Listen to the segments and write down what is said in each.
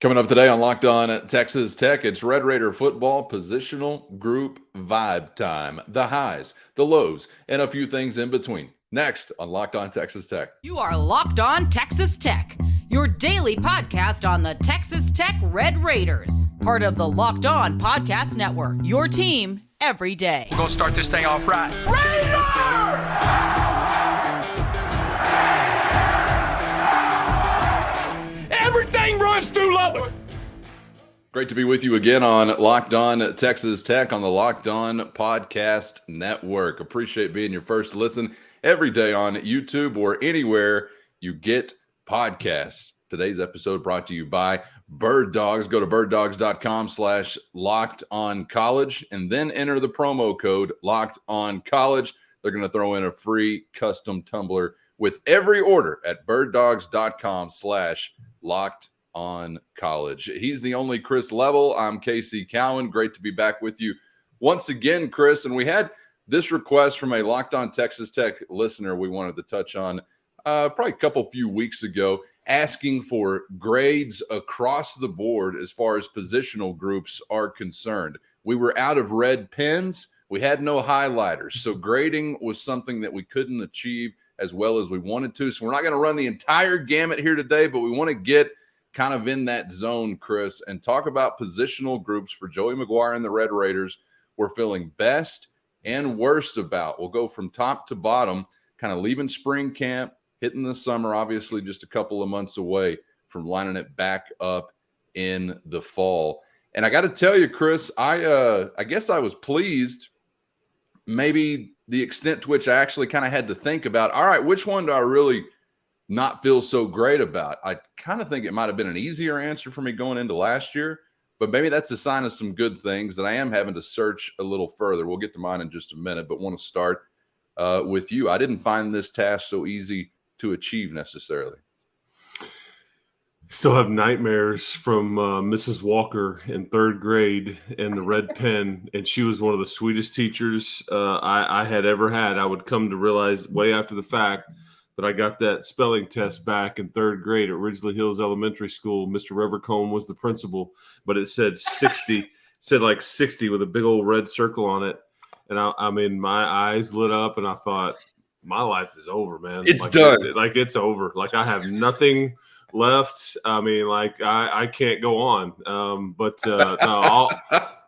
Coming up today on Locked On at Texas Tech, it's Red Raider football positional group vibe time. The highs, the lows, and a few things in between. Next on Locked On Texas Tech. You are Locked On Texas Tech, your daily podcast on the Texas Tech Red Raiders. Part of the Locked On Podcast Network, your team every day. We're going to start this thing off right. Raider! Everything runs through Lubbock. Great to be with you again on Locked On Texas Tech on the Locked On Podcast Network. Appreciate being your first listen every day on YouTube or anywhere you get podcasts. Today's episode brought to you by Birddogs. Go to birddogs.com/lockedoncollege and then enter the promo code LOCKEDONCollege. They're going to throw in a free custom tumbler with every order at birddogs.com/lockedoncollege. He's the only Chris Level. I'm Casey Cowan. Great to be back with you once again, Chris. And we had this request from a Locked On Texas Tech listener we wanted to touch on probably a few weeks ago, asking for grades across the board as far as positional groups are concerned. We were out of red pens. We had no highlighters. So grading was something that we couldn't achieve as well as we wanted to. So we're not going to run the entire gamut here today, but we want to get kind of in that zone, Chris, and talk about positional groups for Joey McGuire and the Red Raiders we're feeling best and worst about. We'll go from top to bottom, kind of leaving spring camp, hitting the summer, obviously just a couple of months away from lining it back up in the fall. And I got to tell you, Chris, I guess I was pleased, maybe the extent to which I actually kind of had to think about, all right, which one do I really not feel so great about? I kind of think it might have been an easier answer for me going into last year, but maybe that's a sign of some good things that I am having to search a little further. We'll get to mine in just a minute, but want to start with you. I didn't find this task so easy to achieve necessarily. Still have nightmares from Mrs. Walker in third grade and the red pen, and she was one of the sweetest teachers I had ever had. I would come to realize way after the fact that I got that spelling test back in third grade at Ridgely Hills Elementary School. Mr. Revercombe was the principal, but it said 60. It said like 60 with a big old red circle on it. And I mean, my eyes lit up, and I thought, my life is over, man. It's done. It's over. Like, I have nothing left. I mean, like, I can't go on. No,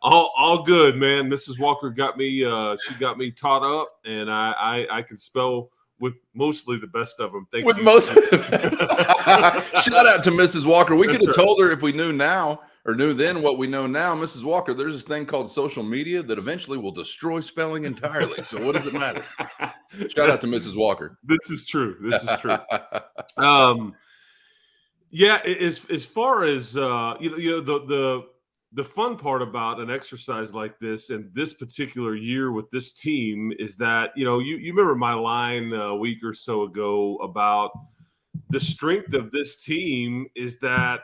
all good, man. Mrs. Walker got me. She got me taught up, and I can spell with mostly the best of them. Thanks. Shout out to Mrs. Walker. We could have told her if we knew now or knew then what we know now. Mrs. Walker, there's this thing called social media that eventually will destroy spelling entirely. So what does it matter? Shout out to Mrs. Walker. This is true. Yeah, as far as the fun part about an exercise like this and this particular year with this team is that, you remember my line a week or so ago about the strength of this team is that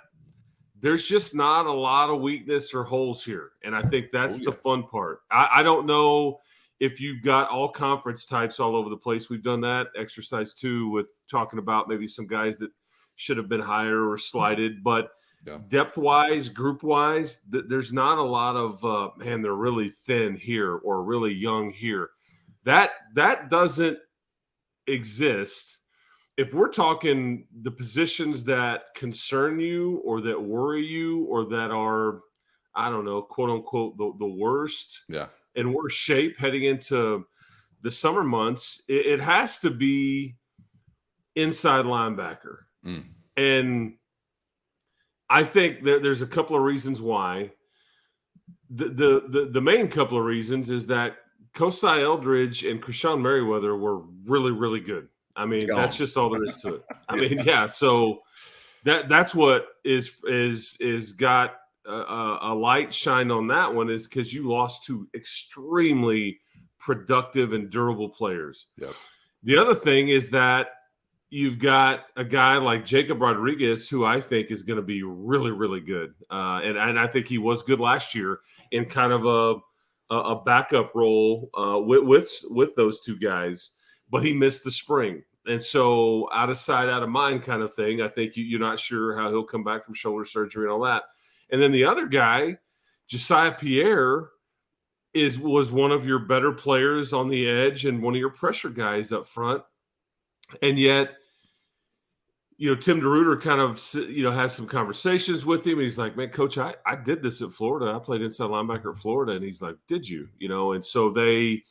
there's just not a lot of weakness or holes here. And I think that's the fun part. I don't know if you've got all conference types all over the place. We've done that exercise too with talking about maybe some guys that should have been higher or slighted, but depth-wise, group-wise, there's not a lot of, they're really thin here or really young here. That doesn't exist. If we're talking the positions that concern you or that worry you or that are, I don't know, quote-unquote, the worst and worst shape heading into the summer months, it has to be inside linebacker. And I think there's a couple of reasons why. The main couple of reasons is that Kosai Eldridge and Krishawn Merriweather were really, really good. I mean, that's just all there is to it. I mean, so that's what is got a light shined on that one is because you lost two extremely productive and durable players. Yep. The other thing is that you've got a guy like Jacob Rodriguez, who I think is going to be really, really good. And I think he was good last year in kind of a backup role with those two guys, but he missed the spring. And so out of sight, out of mind kind of thing. I think you're not sure how he'll come back from shoulder surgery and all that. And then the other guy, Josiah Pierre, was one of your better players on the edge and one of your pressure guys up front. And yet, Tim DeRuyter kind of, has some conversations with him. And he's like, man, coach, I did this at Florida. I played inside linebacker at Florida. And he's like, did you? And so they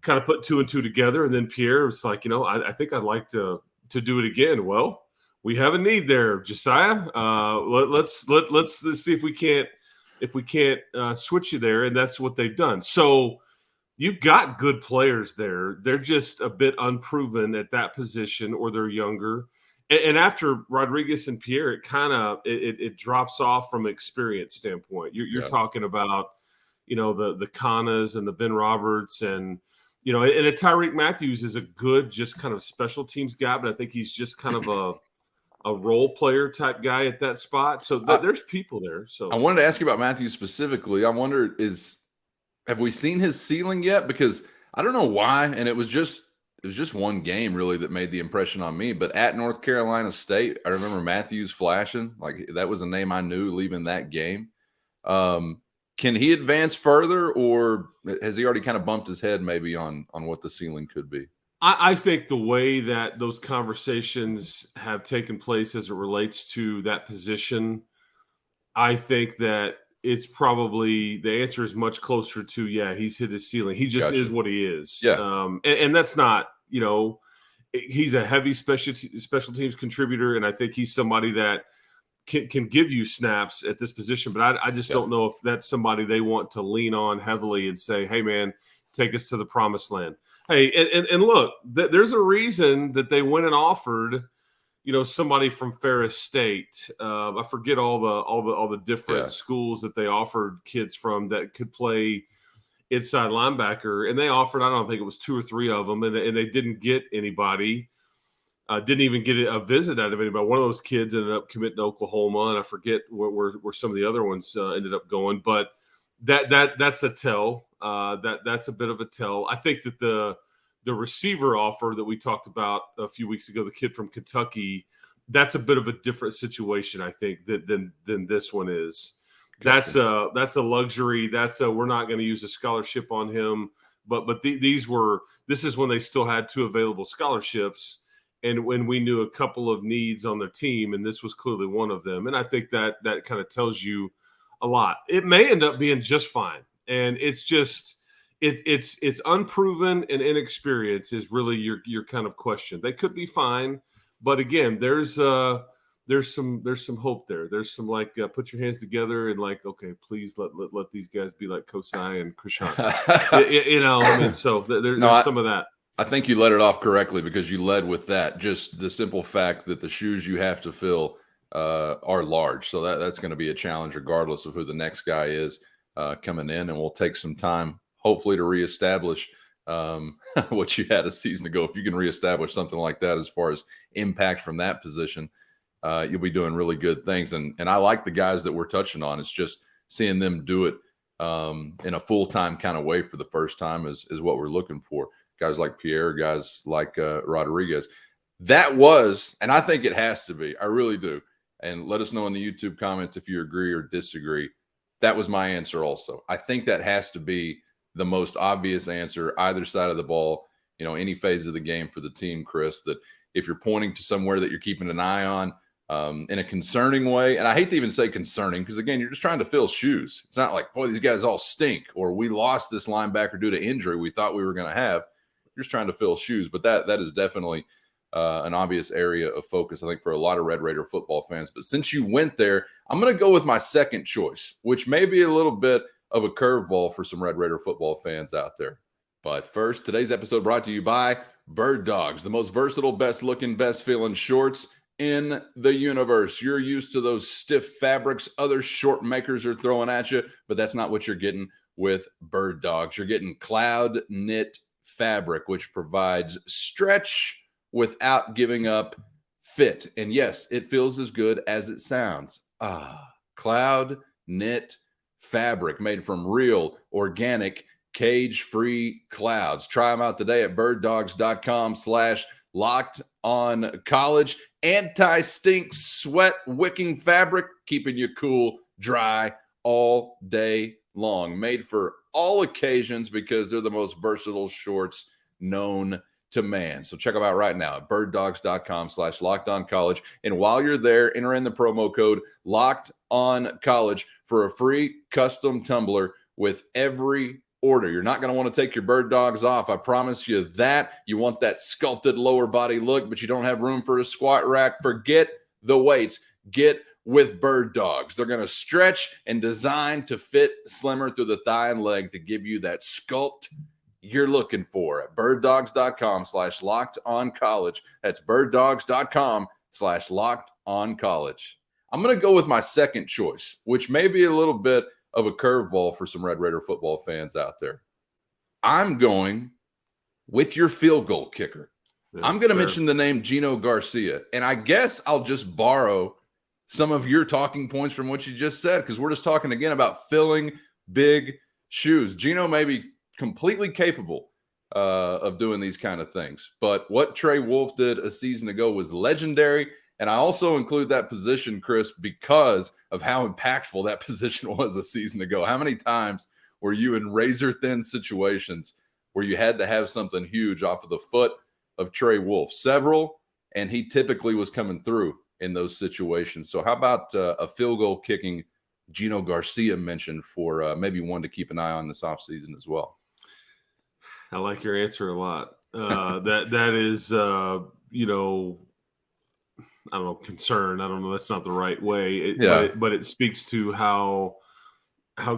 kind of put 2 and 2 together. And then Pierre was like, I think I'd like to do it again. Well, we have a need there, Josiah. Let's see if we can't switch you there. And that's what they've done. So you've got good players there. They're just a bit unproven at that position, or they're younger. And after Rodriguez and Pierre, it kind of it drops off from an experience standpoint. You're talking about, the Kanas and the Ben Roberts and a Tyreek Matthews is a good just kind of special teams guy, but I think he's just kind of a role player type guy at that spot. So there's people there. So I wanted to ask you about Matthews specifically. I wonder, have we seen his ceiling yet? Because I don't know why, and it was just one game really that made the impression on me. But at North Carolina State, I remember Matthews flashing. Like, that was a name I knew leaving that game. Can he advance further, or has he already kind of bumped his head maybe on what the ceiling could be? I think the way that those conversations have taken place as it relates to that position, I think that it's probably the answer is much closer to, he's hit his ceiling. He just is what he is. Yeah. And that's not, he's a heavy special teams contributor. And I think he's somebody that can give you snaps at this position, but I just don't know if that's somebody they want to lean on heavily and say, hey man, take us to the promised land. Hey, and look, there's a reason that they went and offered, somebody from Ferris State. I forget all the different schools that they offered kids from that could play inside linebacker, and they offered, I don't think it was 2 or 3 of them, and they didn't get anybody. Didn't even get a visit out of anybody. One of those kids ended up committing to Oklahoma, and I forget where some of the other ones ended up going. But that's a tell. That's a bit of a tell. I think that the receiver offer that we talked about a few weeks ago, the kid from Kentucky, that's a bit of a different situation, I think, than this one is. Gotcha. That's a luxury. We're not going to use a scholarship on him. But this is when they still had 2 available scholarships. And when we knew a couple of needs on their team, and this was clearly one of them. And I think that kind of tells you a lot. It may end up being just fine. And it's just it's unproven and inexperience is really your kind of question. They could be fine, but again, there's some hope there. There's some put your hands together and okay, please let these guys be like Kosai and Krishan. So there's some of that. I think you let it off correctly, because you led with that. Just the simple fact that the shoes you have to fill are large. So that's going to be a challenge regardless of who the next guy is coming in. And we'll take some time, hopefully, to reestablish what you had a season ago. If you can reestablish something like that as far as impact from that position, you'll be doing really good things. And I like the guys that we're touching on. It's just seeing them do it in a full-time kind of way for the first time is what we're looking for. Guys like Pierre, guys like Rodriguez. That was, and I think it has to be, I really do. And let us know in the YouTube comments if you agree or disagree. That was my answer also. I think that has to be the most obvious answer, either side of the ball, any phase of the game for the team, Chris, that if you're pointing to somewhere that you're keeping an eye on in a concerning way, and I hate to even say concerning, because again, you're just trying to fill shoes. It's not like, boy, these guys all stink, or we lost this linebacker due to injury we thought we were going to have. You're just trying to fill shoes. But that is definitely an obvious area of focus, I think, for a lot of Red Raider football fans. But since you went there, I'm going to go with my second choice, which may be a little bit of a curveball for some Red Raider football fans out there. But first, today's episode brought to you by Birddogs, the most versatile, best-looking, best-feeling shorts in the universe. You're used to those stiff fabrics other short makers are throwing at you, but that's not what you're getting with Birddogs. You're getting cloud knit fabric, which provides stretch without giving up fit. And yes, it feels as good as it sounds. Cloud knit fabric made from real, organic, cage-free clouds. Try them out today at birddogs.com/the Locked On College. Anti-stink, sweat-wicking fabric, keeping you cool, dry all day long. Made for all occasions because they're the most versatile shorts known to man. So check them out right now at birddogs.com/lockedoncollege. And while you're there, enter in the promo code LOCKEDONCollege for a free custom tumbler with every order. You're not going to want to take your Bird Dogs off. I promise you that. You want that sculpted lower body look, but you don't have room for a squat rack. Forget the weights. Get with Bird Dogs. They're going to stretch and design to fit slimmer through the thigh and leg to give you that sculpt you're looking for at birddogs.com/lockedoncollege. That's birddogs.com/lockedoncollege. I'm going to go with my second choice, which may be a little bit of a curveball for some Red Raider football fans out there. I'm going with your field goal kicker. Yeah, I'm going to mention the name Gino Garcia, and I guess I'll just borrow some of your talking points from what you just said, because we're just talking again about filling big shoes. Gino may be completely capable of doing these kind of things, but what Trey Wolff did a season ago was legendary. And I also include that position, Chris, because of how impactful that position was a season ago. How many times were you in razor-thin situations where you had to have something huge off of the foot of Trey Wolff? Several, and he typically was coming through in those situations. So how about a field goal kicking Gino Garcia mentioned for maybe one to keep an eye on this offseason as well? I like your answer a lot. That is, I don't know, concern. I don't know. That's not the right way. But it speaks to how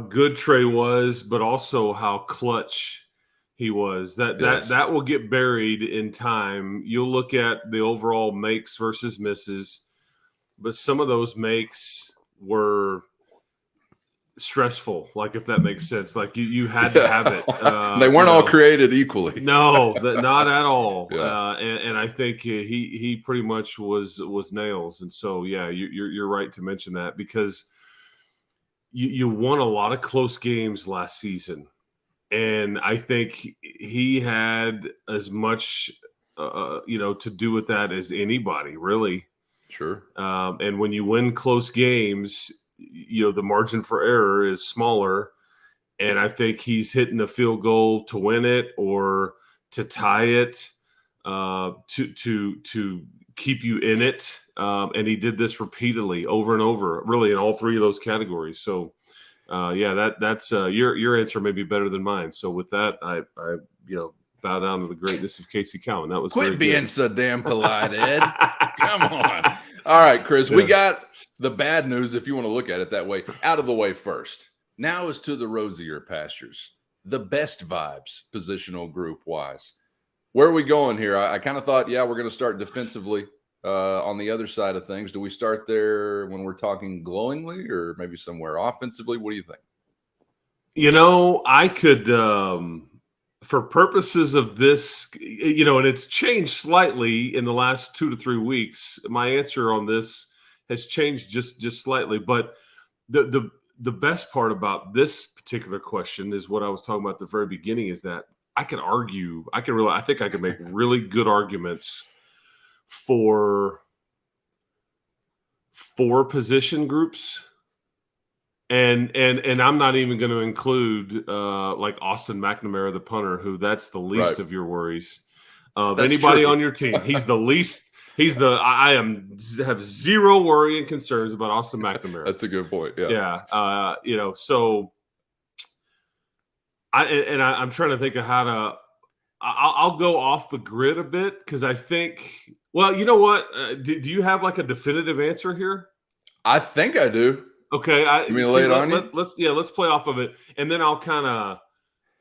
good Trey was, but also how clutch he was. That will get buried in time. You'll look at the overall makes versus misses, but some of those makes were stressful, like, if that makes sense. Like you had to have it. They weren't all created equally. No, not at all. Yeah. And I think he pretty much was nails. And so you're right to mention that, because you won a lot of close games last season, and I think he had as much to do with that as anybody, really. Sure. And when you win close games, the margin for error is smaller, and I think he's hitting the field goal to win it or to tie it, to keep you in it, and he did this repeatedly over and over, really, in all three of those categories. So, that's your answer may be better than mine. So with that, I bow down to the greatness of Casey Cowan. That was quit being so damn polite, Ed. Come on. All right, Chris, we got the bad news, if you want to look at it that way, out of the way first. Now is to the rosier pastures, the best vibes positional group wise. Where are we going here? I kind of thought, we're going to start defensively on the other side of things. Do we start there when we're talking glowingly, or maybe somewhere offensively? What do you think? I could, for purposes of this, and it's changed slightly in the last 2 to 3 weeks. My answer on this has changed just slightly, but the best part about this particular question is what I was talking about at the very beginning, is that I think I could make really good arguments for 4 position groups. And I'm not even going to include like Austin McNamara, the punter, who that's the least of your worries of anybody on your team. He's the least. I have zero worry and concerns about Austin McNamara. That's a good point. Yeah. So I'm trying to think of how to. I'll go off the grid a bit, because I think. Well, you know what? Do you have like a definitive answer here? I think I do. Okay, you mean lay it on you? Let's play off of it, and then I'll kind of,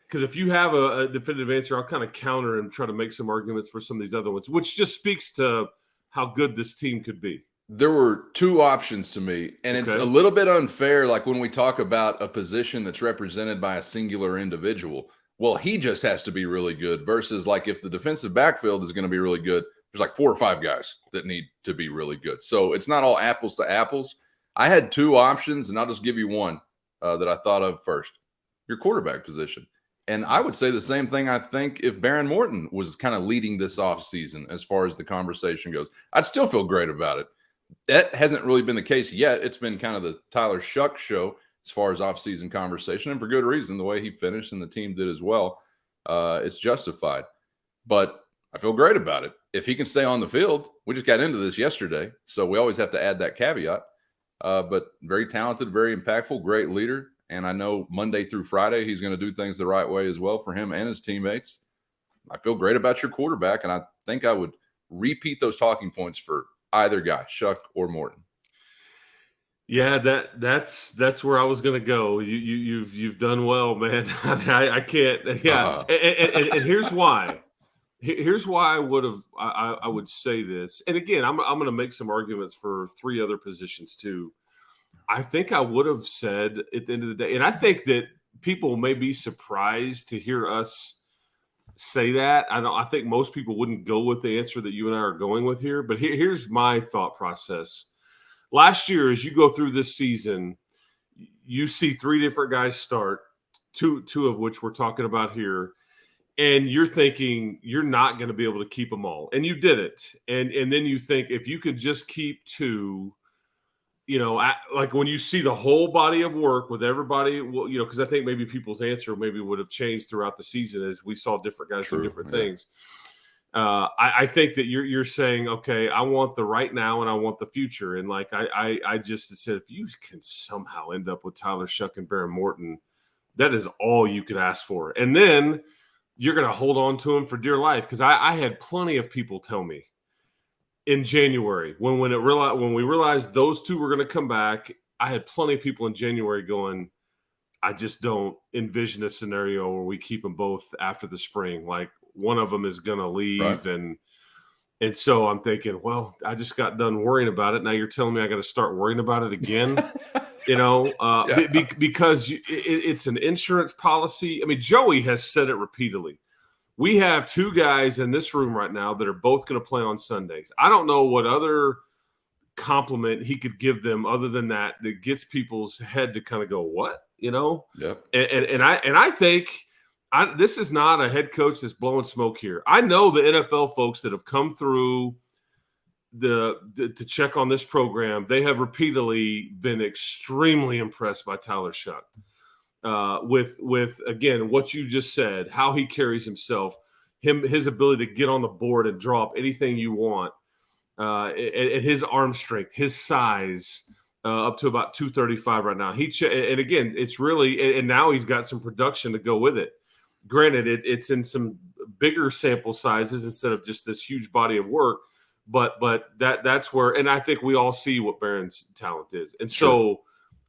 because if you have a definitive answer, I'll kind of counter and try to make some arguments for some of these other ones, which just speaks to how good this team could be. There were 2 options to me, and it's a little bit unfair, like when we talk about a position that's represented by a singular individual. Well, he just has to be really good, versus like if the defensive backfield is going to be really good, there's like 4 or 5 guys that need to be really good. So it's not all apples to apples. I had 2 options, and I'll just give you one that I thought of first. Your quarterback position. And I would say the same thing, I think, if Baron Morton was kind of leading this offseason as far as the conversation goes. I'd still feel great about it. That hasn't really been the case yet. It's been kind of the Tyler Shuck show as far as offseason conversation, and for good reason. The way he finished and the team did as well, it's justified. But I feel great about it. If he can stay on the field, we just got into this yesterday, so we always have to add that caveat. But very talented, very impactful, great leader. And I know Monday through Friday, he's going to do things the right way as well for him and his teammates. I feel great about your quarterback, and I think I would repeat those talking points for either guy, Shuck or Morton. Yeah, that's where I was going to go. You've done well, man. I can't. Yeah, and here's why. Here's why I would say this. And again, I'm going to make some arguments for three other positions too. I think I would have said at the end of the day, and I think that people may be surprised to hear us say that. I think most people wouldn't go with the answer that you and I are going with here. But here's my thought process. Last year, as you go through this season, you see three different guys start, two of which we're talking about here, and you're thinking you're not going to be able to keep them all, and you did it. And then you think if you could just keep two. Like when you see the whole body of work with everybody, because I think maybe people's answer maybe would have changed throughout the season as we saw different guys do different things. I think that you're saying, okay, I want the right now and I want the future. And like I just said, if you can somehow end up with Tyler Shuck and Baron Morton, that is all you could ask for. And then you're going to hold on to him for dear life. Because I had plenty of people tell me, in January, when we realized those two were going to come back, I had plenty of people in January going, I just don't envision a scenario where we keep them both after the spring. Like one of them is going to leave. Right. And so I'm thinking, well, I just got done worrying about it. Now you're telling me I got to start worrying about it again, because it's an insurance policy. I mean, Joey has said it repeatedly. We have two guys in this room right now that are both going to play on Sundays. I don't know what other compliment he could give them other than that gets people's head to kind of go, what? Yeah. And I think this is not a head coach that's blowing smoke here. I know the NFL folks that have come through to check on this program, they have repeatedly been extremely impressed by Tyler Shuck. With again what you just said, how he carries himself, his ability to get on the board and draw up anything you want, and his arm strength, his size, up to about 235 right now. And again, it's really, and now he's got some production to go with it. Granted, it's in some bigger sample sizes instead of just this huge body of work, but that's where, and I think we all see what Baron's talent is, and so.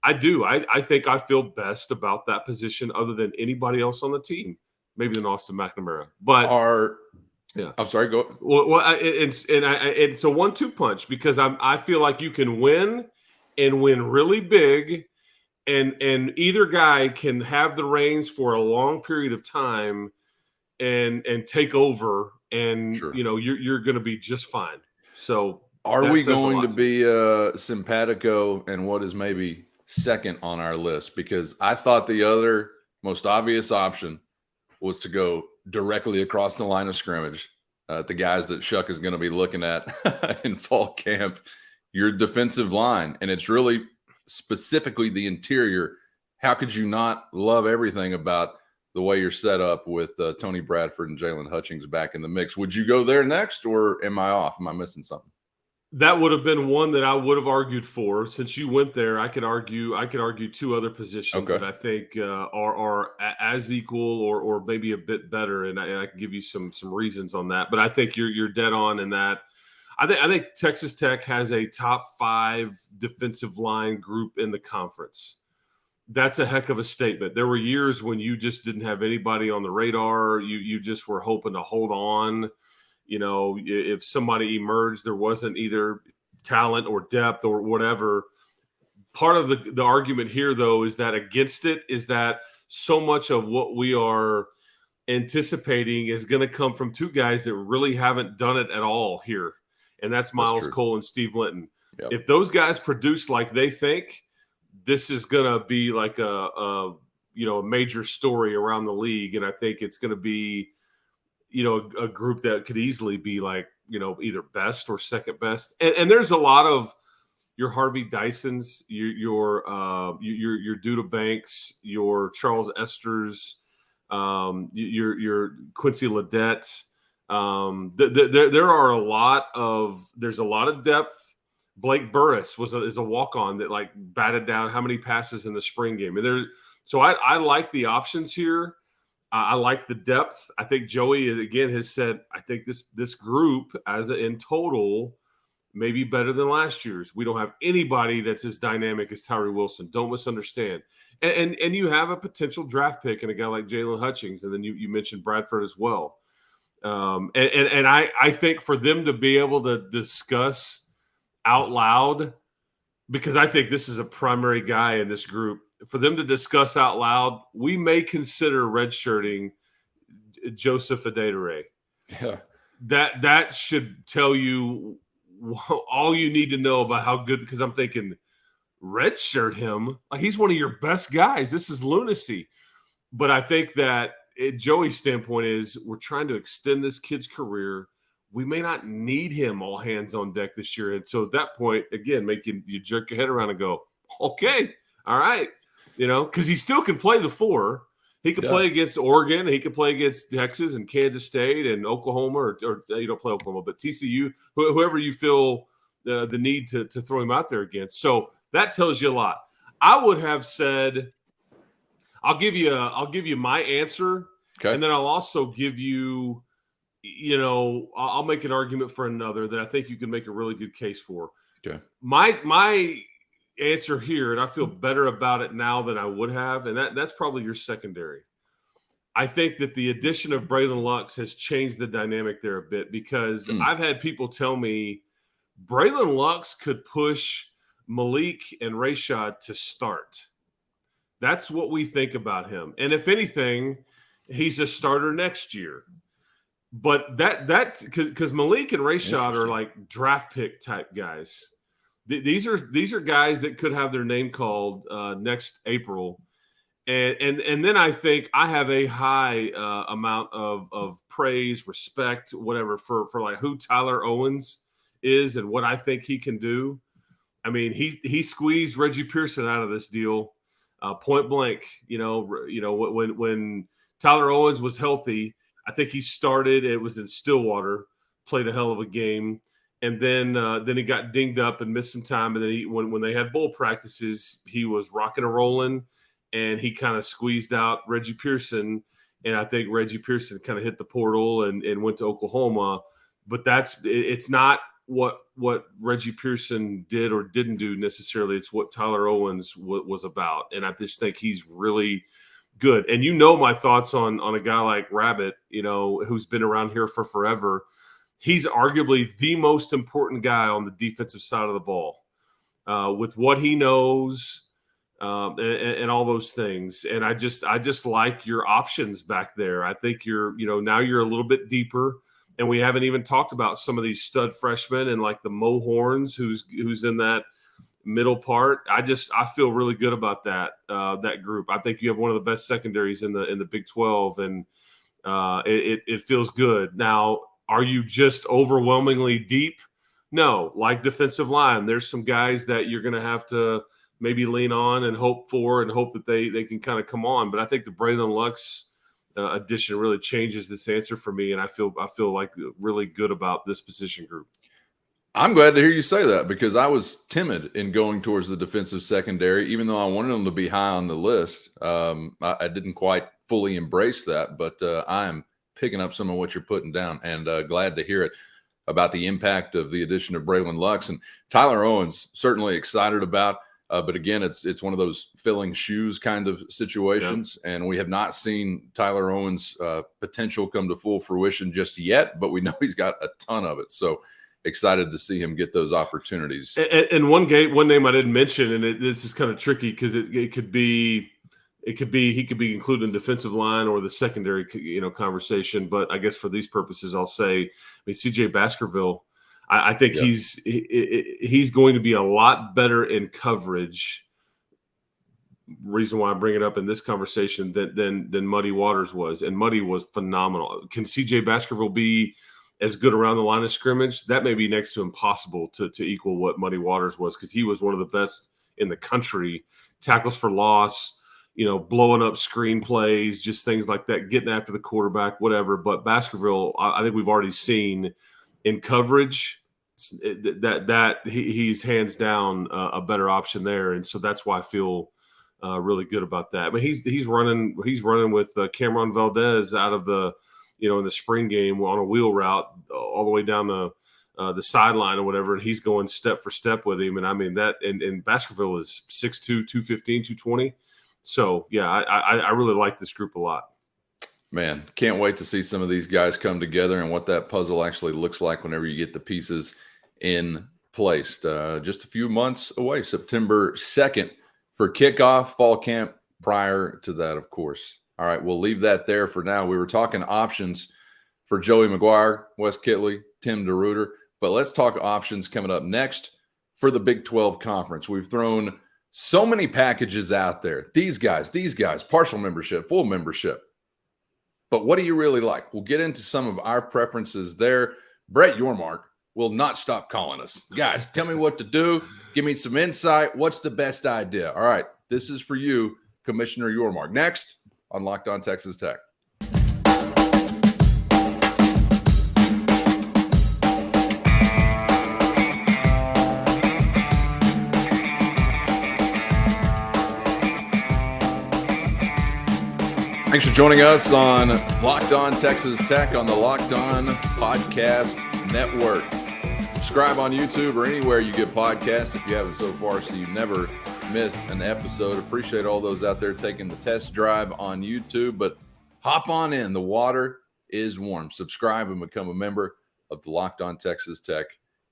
I do. I think I feel best about that position other than anybody else on the team, maybe than Austin McNamara. But I'm sorry. Go. Well, it's a 1-2 punch because I feel like you can win and win really big, and either guy can have the reins for a long period of time and take over, and you're going to be just fine. So, are we going to be simpatico and what is maybe second on our list? Because I thought the other most obvious option was to go directly across the line of scrimmage at the guys that Shuck is going to be looking at in fall camp, your defensive line. And it's really specifically the interior. How could you not love everything about the way you're set up with Tony Bradford and Jalen Hutchings back in the mix? Would you go there next, or am I off? Am I missing something? That would have been one that I would have argued for. Since you went there, I could argue two other positions that I think are as equal or maybe a bit better, and I can give you some reasons on that. But I think you're dead on in that. I think Texas Tech has a top 5 defensive line group in the conference. That's a heck of a statement. There were years when you just didn't have anybody on the radar. You just were hoping to hold on. If somebody emerged, there wasn't either talent or depth or whatever. Part of the argument here, though, is that against it is that so much of what we are anticipating is going to come from two guys that really haven't done it at all here, and that's Miles Cole and Steve Linton. Yep. If those guys produce like they think, this is going to be like a a major story around the league. And I think it's going to be, a group that could easily be like, either best or second best. And there's a lot of your Harvey Dysons, your Duda Banks, your Charles Esters, your Quincy Ledet. There's a lot of depth. Blake Burris is a walk-on that like batted down how many passes in the spring game. And so I like the options here. I like the depth. I think Joey again has said I think this group in total may be better than last year's. We don't have anybody that's as dynamic as Tyree Wilson. Don't misunderstand. And you have a potential draft pick and a guy like Jalen Hutchings, and then you mentioned Bradford as well. And I think for them to be able to discuss out loud, because I think this is a primary guy in this group, for them to discuss out loud, we may consider redshirting Joseph Adedire. Yeah. That should tell you all you need to know about how good, because I'm thinking redshirt him. Like, he's one of your best guys. This is lunacy. But I think that Joey's standpoint is we're trying to extend this kid's career. We may not need him all hands on deck this year. And so at that point, again, making you jerk your head around and go, okay, all right. Because he still can play the 4. He could play against Oregon. He could play against Texas and Kansas State and Oklahoma, or you don't play Oklahoma, but TCU, whoever you feel the need to throw him out there against. So that tells you a lot. I would have said, I'll give you my answer, okay, and then I'll also give you, I'll make an argument for another that I think you can make a really good case for. Okay, my answer here, and I feel better about it now than I would have, and that's probably your secondary. I think that the addition of Braylon Lux has changed the dynamic there a bit, because I've had people tell me Braylon Lux could push Malik and Rashad to start. That's what we think about him. And if anything, he's a starter next year. But because Malik and Rashad are like draft pick type guys. These are guys that could have their name called next April, and then I think I have a high amount of praise, respect, whatever for like who Tyler Owens is and what I think he can do. I mean, he squeezed Reggie Pearson out of this deal point blank. When Tyler Owens was healthy, I think he started. It was in Stillwater, played a hell of a game. And then he got dinged up and missed some time. And then when they had bowl practices, he was rocking and rolling, and he kind of squeezed out Reggie Pearson. And I think Reggie Pearson kind of hit the portal and went to Oklahoma. But it's not what Reggie Pearson did or didn't do necessarily. It's what Tyler Owens was about. And I just think he's really good. And my thoughts on a guy like Rabbit, who's been around here for forever. He's arguably the most important guy on the defensive side of the ball with what he knows and all those things. And I just like your options back there. I think now you're a little bit deeper, and we haven't even talked about some of these stud freshmen and like the Mo Horns, who's in that middle part. I feel really good about that group. I think you have one of the best secondaries in the Big 12, and it feels good. Now, are you just overwhelmingly deep? No, like defensive line, there's some guys that you're going to have to maybe lean on and hope that they can kind of come on. But I think the Braylon Lux addition really changes this answer for me, and I feel like really good about this position group. I'm glad to hear you say that, because I was timid in going towards the defensive secondary, even though I wanted them to be high on the list. I didn't quite fully embrace that, but I'm picking up some of what you're putting down, and glad to hear it about the impact of the addition of Braylon Lux. And Tyler Owens, certainly excited about, but again, it's one of those filling shoes kind of situations, and we have not seen Tyler Owens' potential come to full fruition just yet, but we know he's got a ton of it. So excited to see him get those opportunities. And one name I didn't mention, and this is kind of tricky because it could be he could be included in defensive line or the secondary, conversation. But I guess for these purposes, I'll say, CJ Baskerville. I think he's going to be a lot better in coverage reason why I bring it up in this conversation than Muddy Waters was. And Muddy was phenomenal. Can CJ Baskerville be as good around the line of scrimmage? That may be next to impossible to equal what Muddy Waters was, because he was one of the best in the country. Tackles for loss, blowing up screen plays, just things like that, getting after the quarterback, whatever. But Baskerville, I think we've already seen in coverage that he's hands down a better option there, and so that's why I feel really good about that. But he's running with Cameron Valdez out of the in the spring game on a wheel route all the way down the sideline or whatever, and he's going step for step with him. And I mean that, and Baskerville is 6'2", 215, 220. So yeah, I really like this group a lot. Man, can't wait to see some of these guys come together and what that puzzle actually looks like whenever you get the pieces in place. Just a few months away, September 2nd for kickoff, fall camp prior to that, of course. All right, we'll leave that there for now. We were talking options for Joey McGuire, Wes Kitley, Tim DeRuyter, but let's talk options coming up next for the Big 12 Conference. We've thrown so many packages out there. These guys, partial membership, full membership. But what do you really like? We'll get into some of our preferences there. Brett Yormark will not stop calling us. Guys, tell me what to do. Give me some insight. What's the best idea? All right, this is for you, Commissioner Yormark. Next on Locked On Texas Tech. Thanks for joining us on Locked On Texas Tech on the Locked On Podcast Network. Subscribe on YouTube or anywhere you get podcasts if you haven't so far, so you never miss an episode. Appreciate all those out there taking the test drive on YouTube, but hop on in. The water is warm. Subscribe and become a member of the Locked On Texas Tech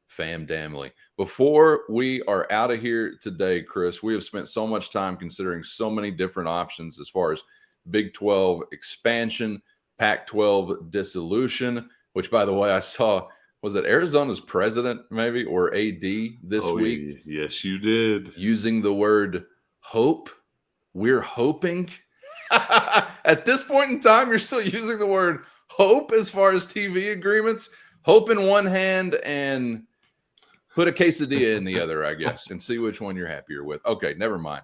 family. Before we are out of here today, Chris, we have spent so much time considering so many different options as far as Big 12 expansion, Pac-12 dissolution, which, by the way, I saw, was it Arizona's president maybe or AD this week? Yes, you did. Using the word hope. We're hoping. At this point in time, you're still using the word hope as far as TV agreements. Hope in one hand and put a quesadilla in the other, I guess, and see which one you're happier with. Okay, never mind.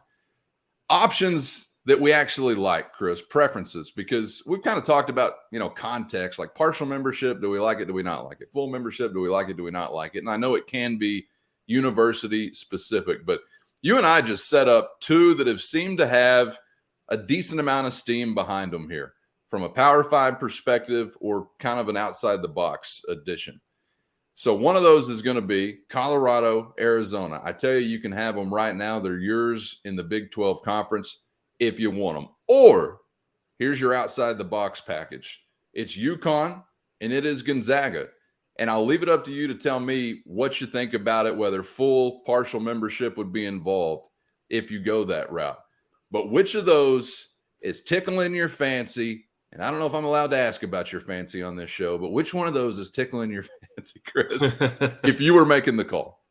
Options that we actually like, Chris, preferences, because we've kind of talked about, context, like partial membership. Do we like it? Do we not like it? Full membership. Do we like it? Do we not like it? And I know it can be university specific, but you and I just set up two that have seemed to have a decent amount of steam behind them here from a Power 5 perspective or kind of an outside the box addition. So one of those is going to be Colorado, Arizona. I tell you can have them right now. They're yours in the Big 12 Conference if you want them. Or here's your outside the box package. It's UConn and it is Gonzaga. And I'll leave it up to you to tell me what you think about it, whether full, partial membership would be involved if you go that route. But which of those is tickling your fancy? And I don't know if I'm allowed to ask about your fancy on this show, but which one of those is tickling your fancy, Chris, if you were making the call?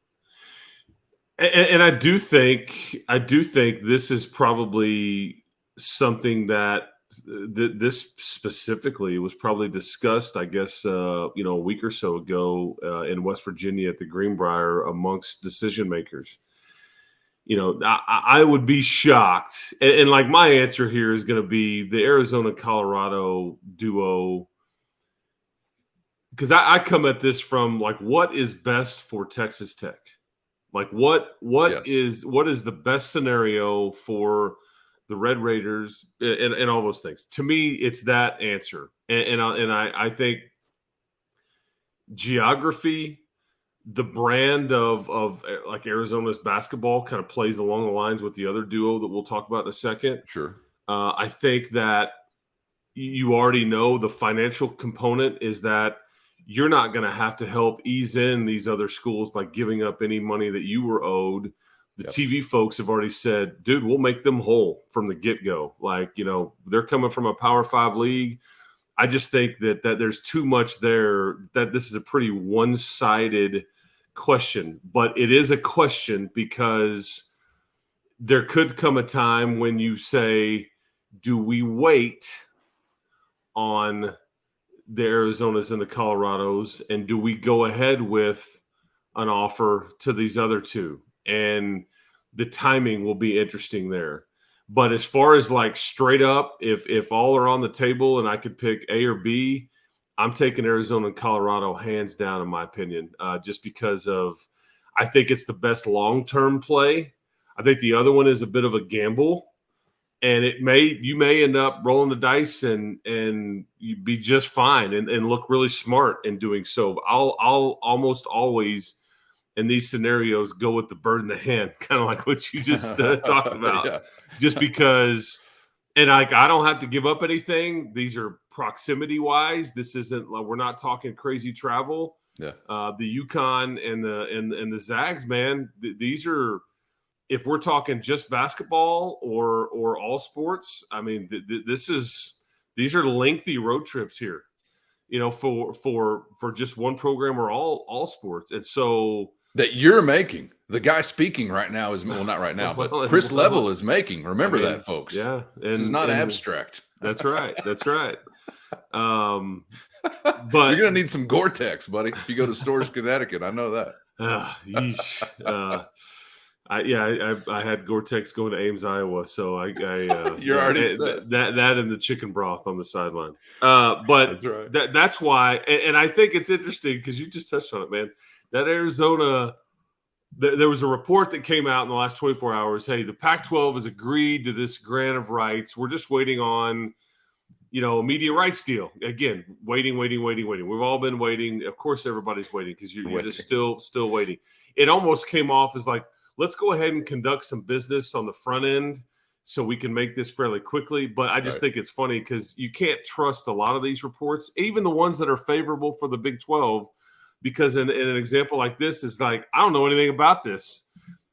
And I do think this is probably something that this specifically was probably discussed, I guess, a week or so ago in West Virginia at the Greenbrier amongst decision makers. I would be shocked. And like my answer here is going to be the Arizona-Colorado duo, because I come at this from like, what is best for Texas Tech? Like what is the best scenario for the Red Raiders and all those things? To me, it's that answer. And I think geography, the brand of like Arizona's basketball kind of plays along the lines with the other duo that we'll talk about in a second. Sure. I think that you already know the financial component is that you're not going to have to help ease in these other schools by giving up any money that you were owed. The TV folks have already said, dude, we'll make them whole from the get-go. Like, they're coming from a Power 5 league. I just think that there's too much there, that this is a pretty one-sided question. But it is a question because there could come a time when you say, do we wait on the Arizonas and the Colorados, and do we go ahead with an offer to these other two? And the timing will be interesting there. But as far as like straight up, if all are on the table and I could pick A or B, I'm taking Arizona and Colorado hands down, in my opinion, just because of I think it's the best long-term play. I think the other one is a bit of a gamble, and you may end up rolling the dice and you be just fine and look really smart in doing so. I'll almost always in these scenarios go with the bird in the hand, kind of like what you just talked about, Yeah. just because. And I don't have to give up anything. These are proximity wise. This isn't like we're not talking crazy travel. Yeah. The UConn and the Zags, man, these are, if we're talking just basketball or all sports, I mean, these are lengthy road trips here, for just one program or all sports. And so that you're making. The guy speaking right now is, well, not right now, but Chris Level is making. Remember that, folks. Yeah. This is not abstract. That's right. That's right. But you're going to need some Gore-Tex, buddy, if you go to Storrs, Connecticut. I know that. I had Gore-Tex going to Ames, Iowa, so you're already set. That and the chicken broth on the sideline. But that's right. That's why, and I think it's interesting because you just touched on it, man. That Arizona, there was a report that came out in the last 24 hours. Hey, the Pac-12 has agreed to this grant of rights. We're just waiting on, a media rights deal. Again, waiting. We've all been waiting. Of course, everybody's waiting because you're just still waiting. It almost came off as like, let's go ahead and conduct some business on the front end so we can make this fairly quickly. But I just think it's funny because you can't trust a lot of these reports, even the ones that are favorable for the Big 12, because in an example like this is like, I don't know anything about this,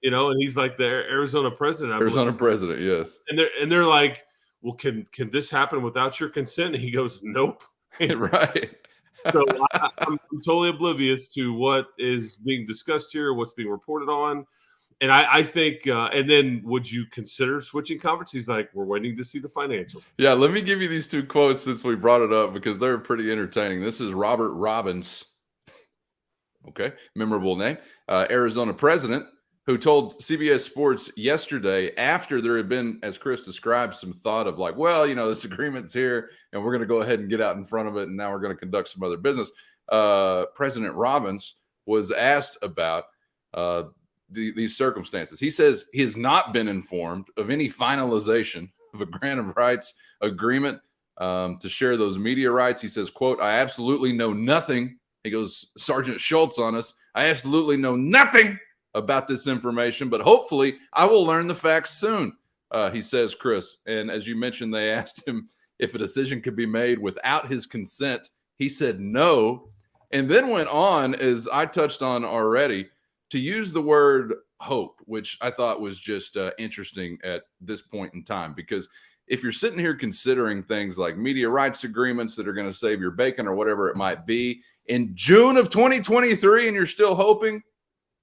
and he's like the Arizona president. President, yes. And they're like, well, can this happen without your consent? And he goes, nope. Right. So I'm totally oblivious to what is being discussed here, what's being reported on. And I think, and then would you consider switching conference? He's like, we're waiting to see the financials. Yeah, let me give you these two quotes since we brought it up because they're pretty entertaining. This is Robert Robbins. Okay, memorable name. Arizona president who told CBS Sports yesterday after there had been, as Chris described, some thought of like, well, this agreement's here and we're going to go ahead and get out in front of it and now we're going to conduct some other business. President Robbins was asked about these circumstances. He says he has not been informed of any finalization of a grant of rights agreement to share those media rights. He says, quote, I absolutely know nothing. He goes Sergeant Schultz on us. I absolutely know nothing about this information, but hopefully I will learn the facts soon, he says, Chris. And as you mentioned, they asked him if a decision could be made without his consent. He said no, and then went on, as I touched on already, to use the word hope, which I thought was just interesting at this point in time, because if you're sitting here considering things like media rights agreements that are going to save your bacon or whatever it might be in June of 2023, and you're still hoping,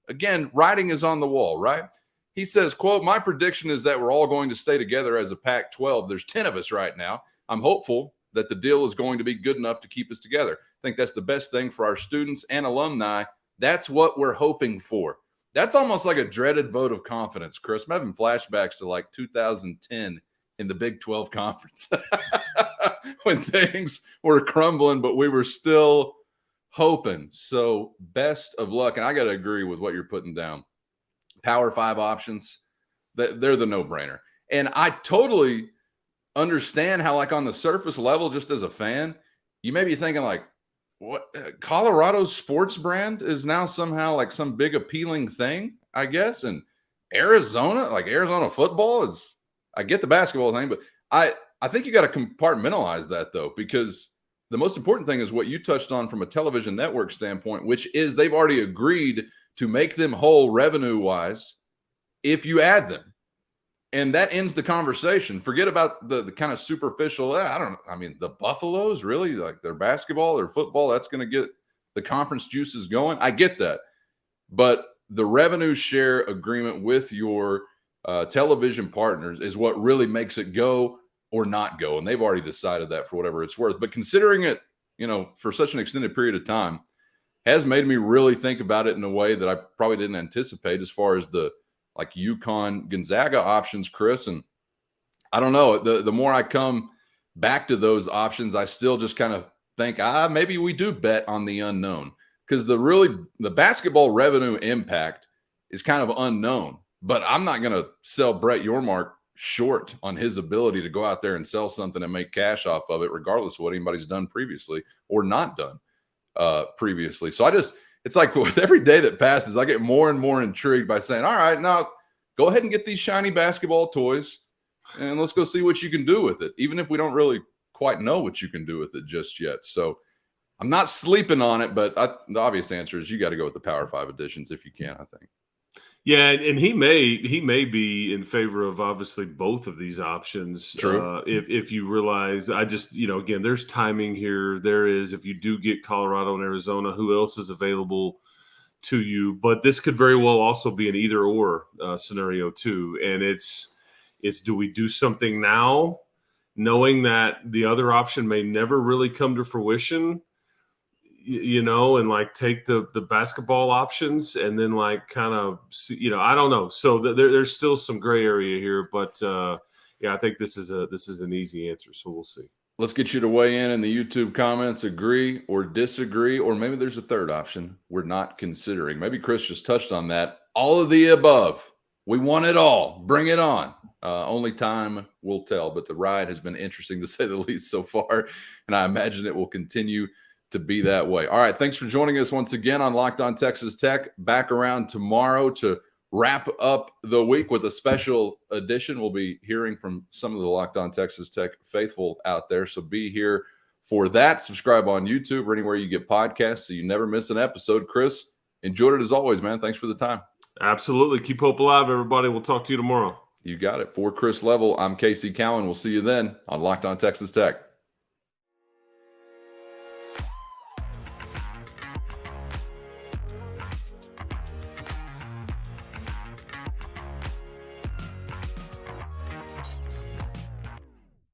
again, writing is on the wall, right? He says, quote, my prediction is that we're all going to stay together as a Pac-12. There's 10 of us right now. I'm hopeful that the deal is going to be good enough to keep us together. I think that's the best thing for our students and alumni. That's what we're hoping for. That's almost like a dreaded vote of confidence, Chris. I'm having flashbacks to like 2010 in the Big 12 conference when things were crumbling, but we were still hoping. So best of luck. And I got to agree with what you're putting down. Power 5 options, they're the no-brainer. And I totally understand how, like, on the surface level, just as a fan, you may be thinking like, what, Colorado's sports brand is now somehow like some big appealing thing, I guess. And Arizona, like Arizona football is, I get the basketball thing, but I think you got to compartmentalize that though, because the most important thing is what you touched on from a television network standpoint, which is they've already agreed to make them whole revenue wise if you add them. And that ends the conversation. Forget about the kind of superficial, the Buffaloes, really? Like their basketball, their football, that's going to get the conference juices going. I get that. But the revenue share agreement with your television partners is what really makes it go or not go. And they've already decided that for whatever it's worth. But considering it, for such an extended period of time has made me really think about it in a way that I probably didn't anticipate as far as the like UConn Gonzaga options, Chris. And I don't know, the more I come back to those options, I still just kind of think, maybe we do bet on the unknown, because the basketball revenue impact is kind of unknown. But I'm not going to sell Brett Yormark short on his ability to go out there and sell something and make cash off of it, regardless of what anybody's done previously or not done previously. So it's like with every day that passes, I get more and more intrigued by saying, all right, now go ahead and get these shiny basketball toys and let's go see what you can do with it, even if we don't really quite know what you can do with it just yet. So I'm not sleeping on it, but the obvious answer is you got to go with the Power 5 editions if you can, I think. Yeah, and he may be in favor of obviously both of these options. True. If you realize, I just again, there's timing here. There is, if you do get Colorado and Arizona, who else is available to you? But this could very well also be an either or scenario too. And it's do we do something now, knowing that the other option may never really come to fruition? And like take the basketball options and then like kind of see, I don't know. So there's still some gray area here, but I think this is an easy answer. So we'll see. Let's get you to weigh in the YouTube comments, agree or disagree, or maybe there's a third option we're not considering. Maybe Chris just touched on that. All of the above. We want it all. Bring it on. Only time will tell, but the ride has been interesting to say the least so far, and I imagine it will continue to be that way. All right. Thanks for joining us once again on Locked On Texas Tech. Back around tomorrow to wrap up the week with a special edition. We'll be hearing from some of the Locked On Texas Tech faithful out there. So be here for that. Subscribe on YouTube or anywhere you get podcasts so you never miss an episode. Chris, enjoyed it as always, man. Thanks for the time. Absolutely. Keep hope alive, everybody. We'll talk to you tomorrow. You got it. For Chris Level, I'm Casey Cowan. We'll see you then on Locked On Texas Tech.